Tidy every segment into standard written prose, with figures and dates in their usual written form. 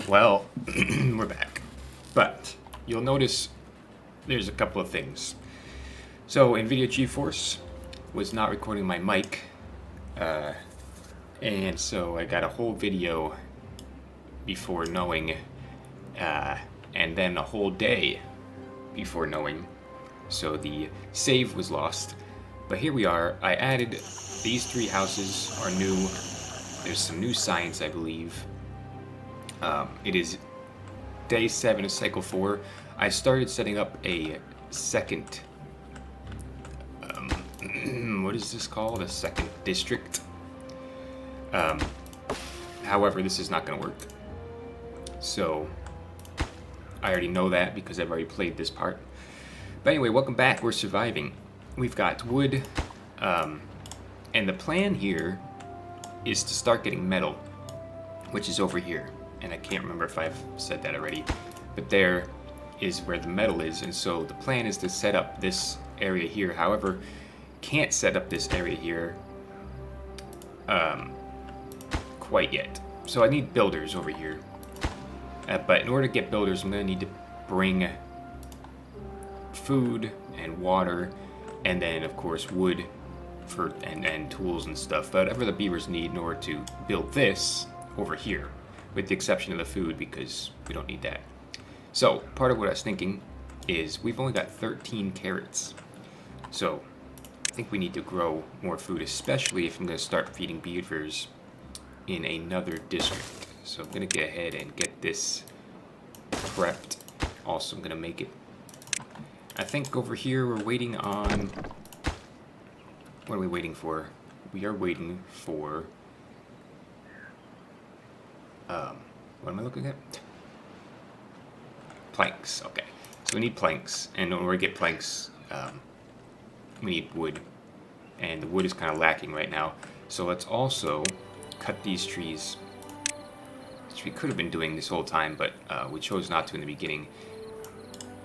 Well, we're back. But you'll notice there's a couple of things. So NVIDIA GeForce was not recording my mic, and so I got a whole video before knowing, and then a whole day before knowing. So the save was lost. But here we are. I added these 3 houses are new. There's some new science, I believe. It is day 7 of cycle 4. I started setting up a second, what is this called? A second district. However, this is not going to work. So, I already know that because I've already played this part. But anyway, welcome back. We're surviving. We've got wood, and the plan here is to start getting metal, which is over here. And I can't remember if I've said that already, but there is where the metal is, and so the plan is to set up this area here. However, can't set up this area here quite yet. So I need builders over here. But in order to get builders, I'm going to need to bring food and water, and then of course wood for and tools and stuff. Whatever the beavers need in order to build this over here, with the exception of the food because we don't need that. So part of what I was thinking is we've only got 13 carrots. So I think we need to grow more food, especially if I'm going to start feeding beavers in another district. So I'm going to get ahead and get this prepped. Also, I'm going to make it. I think over here we're waiting on... What are we waiting for? We are waiting for... what am I looking at? Planks. Okay. So we need planks. And in order to get planks, we need wood. And the wood is kind of lacking right now. So let's also cut these trees, which we could have been doing this whole time, but we chose not to in the beginning.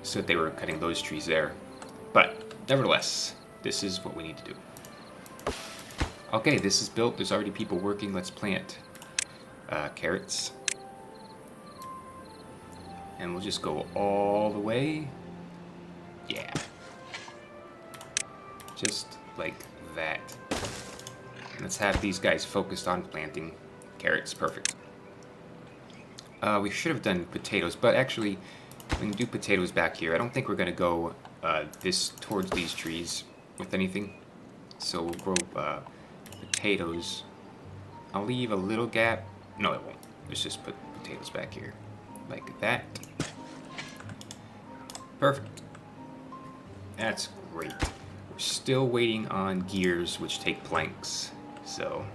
So that they were cutting those trees there. But nevertheless, this is what we need to do. Okay, this is built. There's already people working. Let's plant carrots. And we'll just go all the way. Yeah. Just like that. Let's have these guys focused on planting carrots. Perfect. We should have done potatoes, but actually, we can do potatoes back here. I don't think we're going to go this towards these trees with anything. So we'll grow potatoes. I'll leave a little gap. No, it won't. Let's just put potatoes back here. Like that. Perfect. That's great. We're still waiting on gears, which take planks. So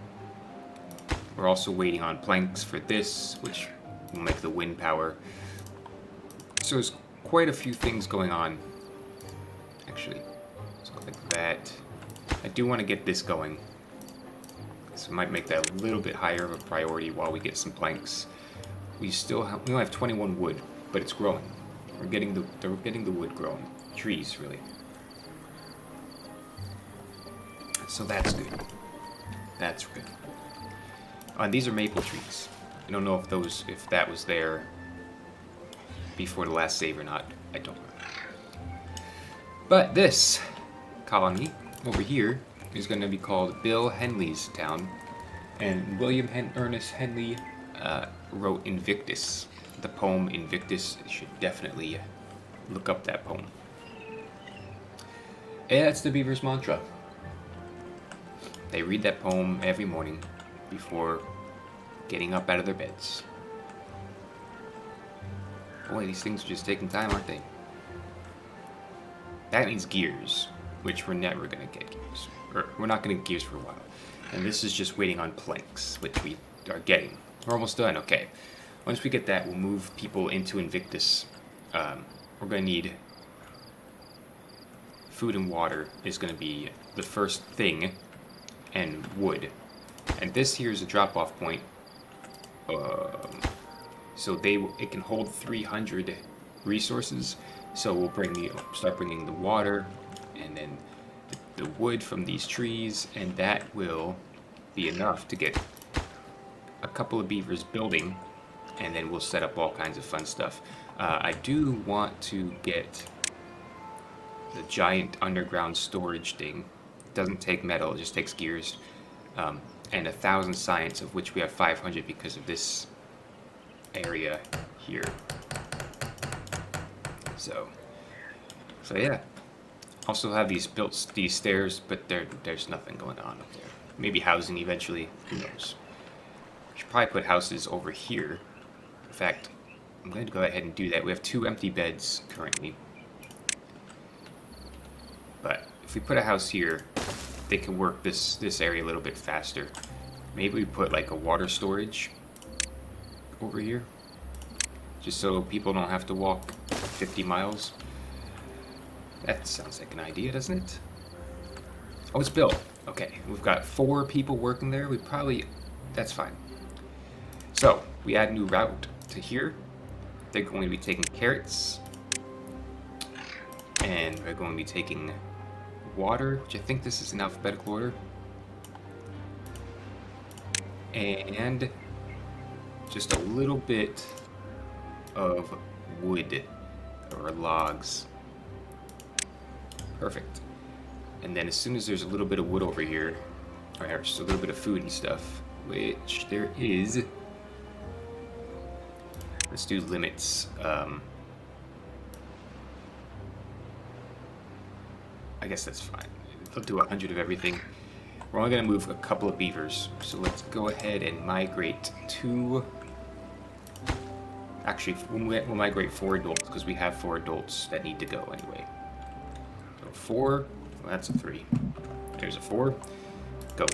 we're also waiting on planks for this, which will make the wind power. So there's quite a few things going on. Actually, let's go like that. I do want to get this going. So I might make that a little bit higher of a priority while we get some planks. We only have 21 wood, but it's growing. We're getting the wood growing. Trees, really. So that's good. That's good. And these are maple trees. I don't know if that was there before the last save or not. I don't know. But this colony over here is going to be called Bill Henley's town, and William Ernest Henley wrote Invictus. The poem Invictus. You should definitely look up that poem. And that's the beaver's mantra. They read that poem every morning before getting up out of their beds. Boy, these things are just taking time, aren't they? That needs gears, which we're never going to get gears. Or we're not going to get gears for a while. And this is just waiting on planks, which we are getting. We're almost done. Okay. Once we get that, we'll move people into Invictus. We're going to need food and water is going to be the first thing, and wood. And this here is a drop-off point. So it can hold 300 resources. So we'll start bringing the water, and then the wood from these trees, and that will be enough to get a couple of beavers building and then we'll set up all kinds of fun stuff. I do want to get the giant underground storage thing. It doesn't take metal, it just takes gears. And 1,000 science, of which we have 500 because of this area here. So yeah. Also have these stairs, but there's nothing going on up there. Maybe housing eventually, who knows. Should probably put houses over here. In fact, I'm going to go ahead and do that. We have 2 empty beds currently. But if we put a house here, they can work this area a little bit faster. Maybe we put like a water storage over here, just so people don't have to walk 50 miles. That sounds like an idea, doesn't it? Oh, it's built. Okay, we've got 4 people working there. That's fine. So we add a new route to here. They're going to be taking carrots, and we're going to be taking water, which I think this is in alphabetical order, and just a little bit of wood or logs. Perfect. And then as soon as there's a little bit of wood over here, or just a little bit of food and stuff, which there is, let's do limits. I guess that's fine. I'll do 100 of everything. We're only going to move a couple of beavers, so let's go ahead and migrate to... Actually, we'll migrate 4 adults, because we have 4 adults that need to go anyway. So 4, well, that's a 3. There's a 4. Go.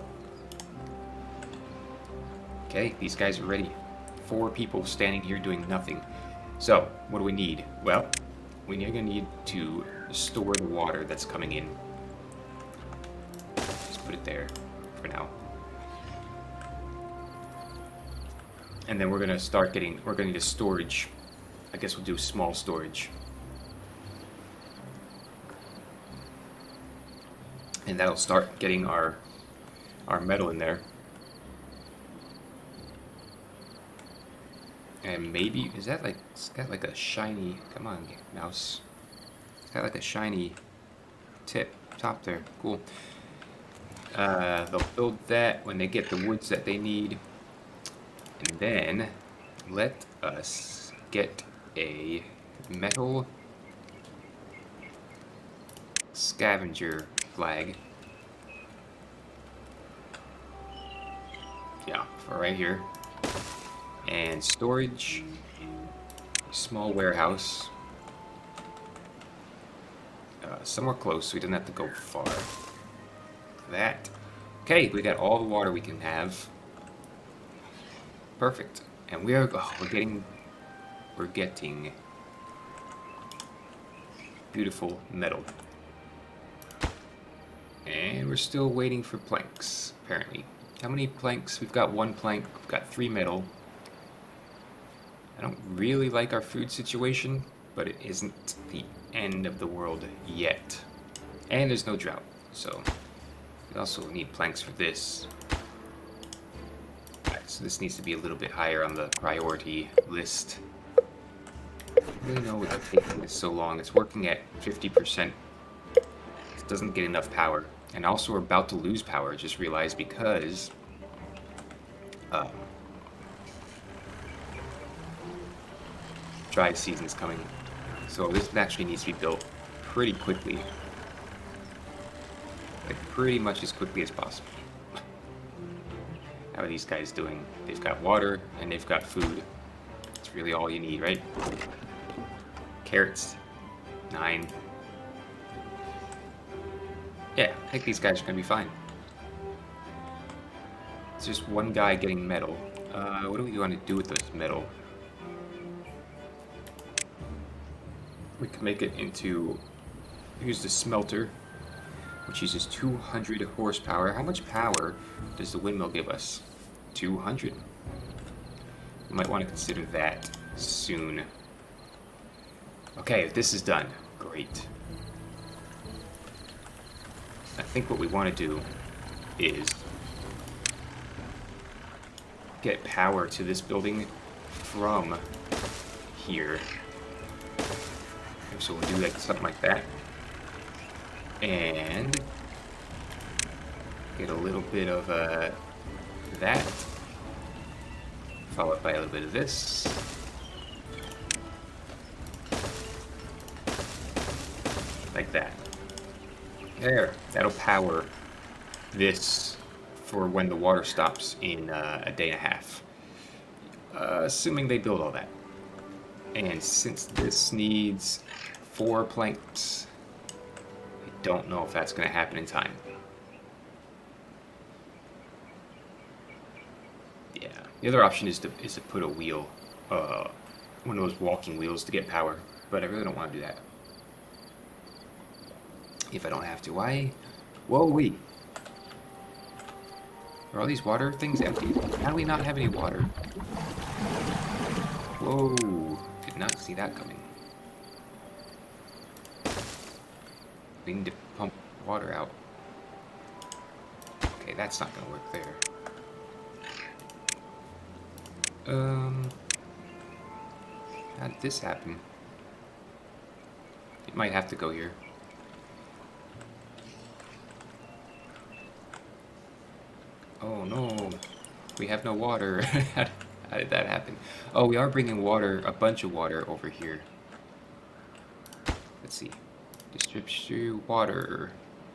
Okay, these guys are ready. 4 people standing here doing nothing. So, what do we need? Well, we're going to need to store the water that's coming in. Just put it there for now. And then we're going to need a storage. I guess we'll do small storage. And that'll start getting our metal in there. And maybe, is that like, it's got like a shiny, come on mouse. It's got like a shiny top there, cool. They'll build that when they get the woods that they need. And then, let us get a metal scavenger flag. Yeah, for right here. And storage, small warehouse, somewhere close so we didn't have to go far. That. Okay, we got all the water we can have. Perfect. And we're getting beautiful metal. And we're still waiting for planks, apparently. How many planks? We've got 1 plank, we've got 3 metal. I don't really like our food situation, but it isn't the end of the world yet. And there's no drought, so we also need planks for this. Alright, so this needs to be a little bit higher on the priority list. I don't really know what's taking this so long. It's working at 50%. It doesn't get enough power. And also we're about to lose power, just realized, because dry season's coming. So this actually needs to be built pretty quickly. Like pretty much as quickly as possible. How are these guys doing? They've got water and they've got food. That's really all you need, right? Carrots. 9. Yeah, I think these guys are gonna be fine. It's just one guy getting metal. What do we want to do with this metal? We can make it into, use the smelter, which uses 200 horsepower. How much power does the windmill give us? 200. We might want to consider that soon. Okay, this is done. Great. I think what we want to do is get power to this building from here. So we'll do like something like that. And get a little bit of that, followed by a little bit of this. Like that. There, that'll power this for when the water stops in a day and a half. Assuming they build all that. And since this needs 4 planks, I don't know if that's going to happen in time. Yeah, the other option is to put a wheel, one of those walking wheels to get power, but I really don't want to do that. If I don't have to, why? Whoa, wait. Are all these water things empty? How do we not have any water? Whoa, did not see that coming. We need to pump water out. Okay, that's not gonna work there. How did this happen? It might have to go here. Oh no, we have no water. How did that happen? Oh, we are bringing water, a bunch of water over here. Let's see. Distribute water.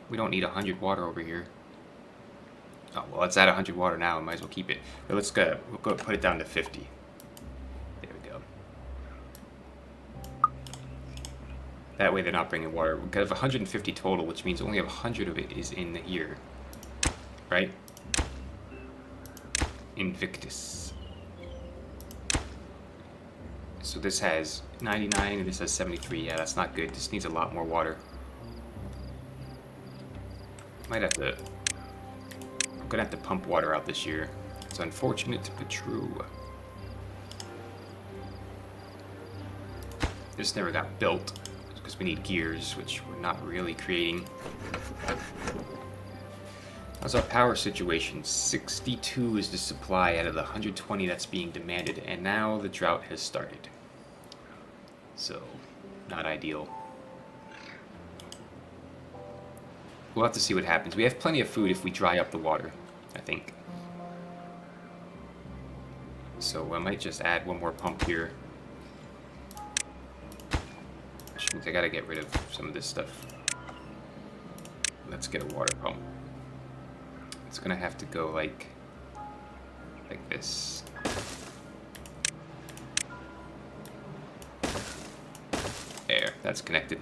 We don't need 100 water over here. Oh, well, let's add 100 water now. We might as well keep it. But let's go, we'll go put it down to 50. There we go. That way they're not bringing water. We've got 150 total, which means only 100 of it is in here. Right? Invictus. So this has 99 and this has 73. Yeah, that's not good. This needs a lot more water. Might have to... I'm gonna have to pump water out this year. It's unfortunate, but true. This never got built because we need gears, which we're not really creating. How's our power situation? 62 is the supply out of the 120 that's being demanded, and now the drought has started. So, not ideal. We'll have to see what happens. We have plenty of food if we dry up the water, I think. So I might just add one more pump here. Which means I gotta get rid of some of this stuff. Let's get a water pump. It's gonna have to go like this. There, that's connected.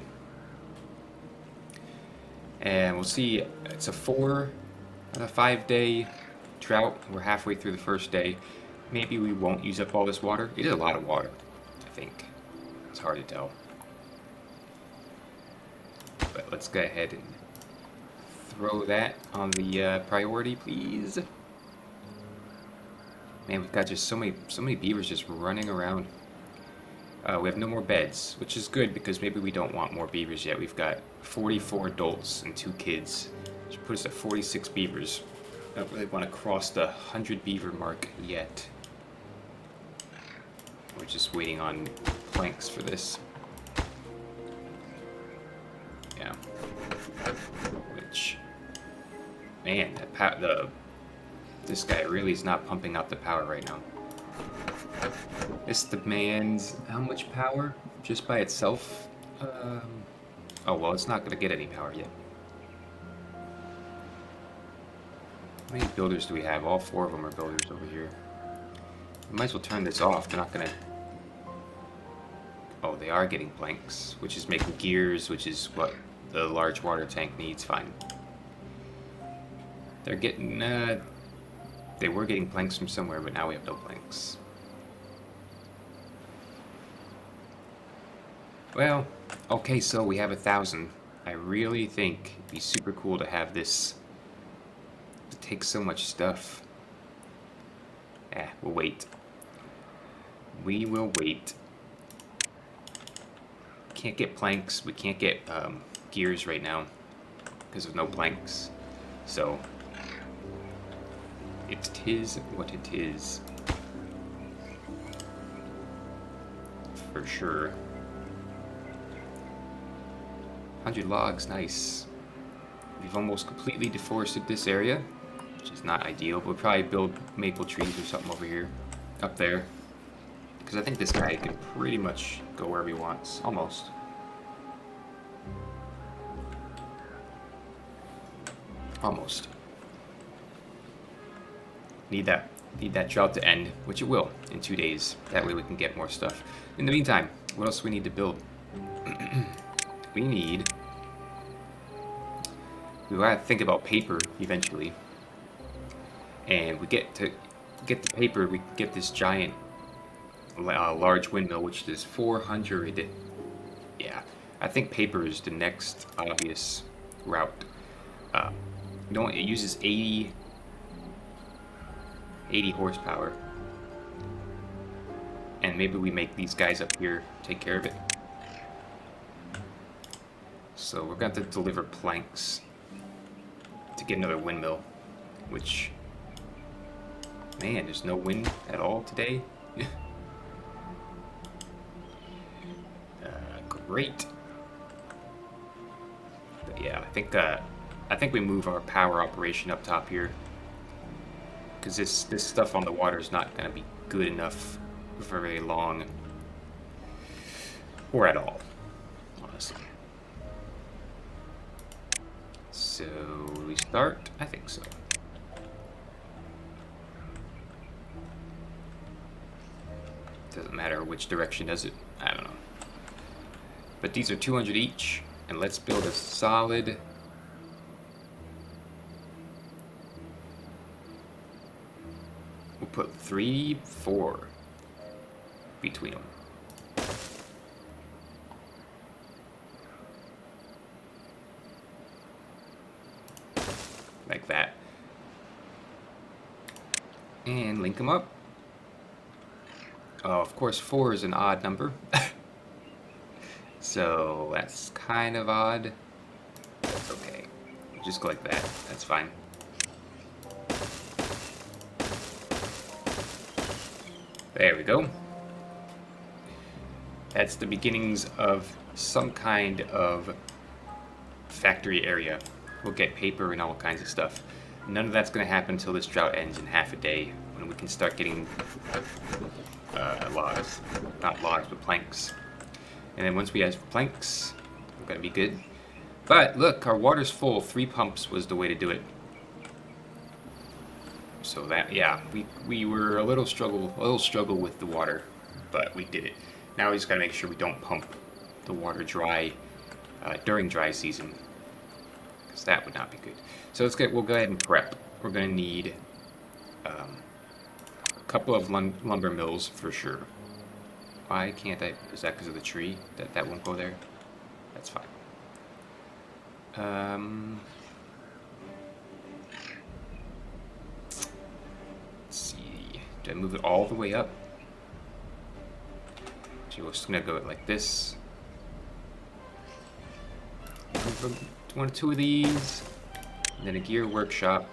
And we'll see, it's a 4 out of 5 day drought. We're halfway through the first day. Maybe we won't use up all this water. It is a lot of water, I think. It's hard to tell. But let's go ahead and throw that on the priority, please. Man, we've got just so many beavers just running around. We have no more beds, which is good because maybe we don't want more beavers yet. We've got 44 adults and 2 kids, which puts us at 46 beavers. I don't really want to cross the 100 beaver mark yet. We're just waiting on planks for this. Yeah. Which, man, this guy really is not pumping out the power right now. This demands how much power just by itself? Oh well, it's not going to get any power yet. How many builders do we have? All 4 of them are builders over here. We might as well turn this off. They're not going to... Oh, they are getting planks, which is making gears, which is what the large water tank needs. Fine. They're getting... They were getting planks from somewhere, but now we have no planks. Well, okay, so we have 1,000. I really think it'd be super cool to have this. It takes so much stuff. We'll wait. We will wait. Can't get planks. We can't get gears right now because of no planks. So it is what it is. for sure. 100 logs, nice. We've almost completely deforested this area, which is not ideal. We'll probably build maple trees or something over here, up there. Because I think this guy can pretty much go wherever he wants, almost. Almost. Need that drought to end, which it will in 2 days. That way we can get more stuff. In the meantime, what else do we need to build? We gotta think about paper eventually. And we get the paper, we get this giant large windmill, which is 400. Yeah, I think paper is the next obvious route. It uses 80 horsepower. And maybe we make these guys up here take care of it. So we're going to deliver planks to get another windmill, which, man, there's no wind at all today. Great. But yeah, I think we move our power operation up top here, because this stuff on the water is not going to be good enough for very long, or at all, honestly. So we start? I think so. Doesn't matter which direction does it. I don't know. But these are 200 each, and let's build a solid. We'll put 3, 4 between them. Like that. And link them up. Oh, of course, 4 is an odd number. So that's kind of odd. That's okay. Just go like that. That's fine. There we go. That's the beginnings of some kind of factory area. We'll get paper and all kinds of stuff. None of that's going to happen until this drought ends in half a day, when we can start getting logs. Not logs, but planks. And then once we have planks, we're going to be good. But look, our water's full. 3 pumps was the way to do it. So that, yeah, we were a little struggle with the water, but we did it. Now we just got to make sure we don't pump the water dry during dry season, because that would not be good. So we'll go ahead and prep. We're going to need a couple of lumber mills for sure. Why can't I? Is that because of the tree? That won't go there? That's fine. Let's see. Do I move it all the way up? So we're just going to go like this. One or two of these. And then a gear workshop.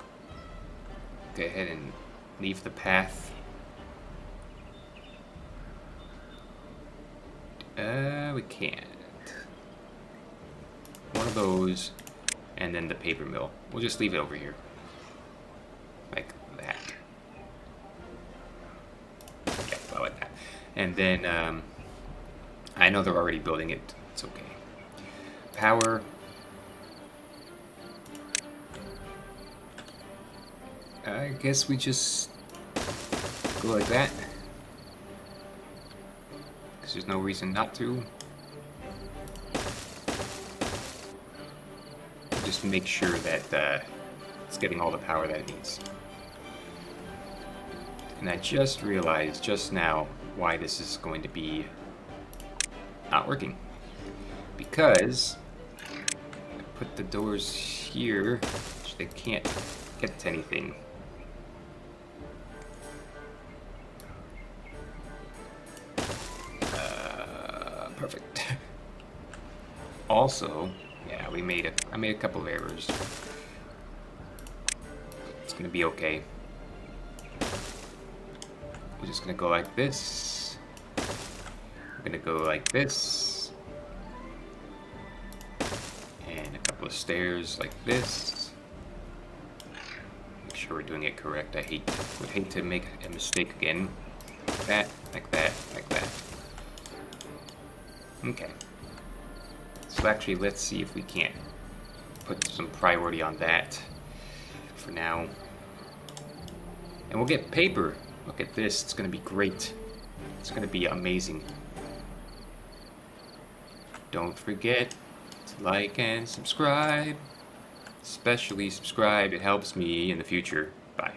Go ahead and leave the path. We can't. One of those, and then the paper mill. We'll just leave it over here. Like that. Yeah, about like that. And then, I know they're already building it. It's okay. Power. I guess we just go like that. Because there's no reason not to. Just make sure that it's getting all the power that it needs. And I just realized just now why this is going to be not working. Because I put the doors here, so they can't get to anything. Perfect. Also, yeah, I made a couple of errors. It's gonna be okay. We're just gonna go like this. We're gonna go like this. And a couple of stairs like this. Make sure we're doing it correct. Would hate to make a mistake again. Like that, like that, like that. Okay. So actually, let's see if we can't put some priority on that for now. And we'll get paper. Look at this. It's going to be great. It's going to be amazing. Don't forget to like and subscribe. Especially subscribe. It helps me in the future. Bye.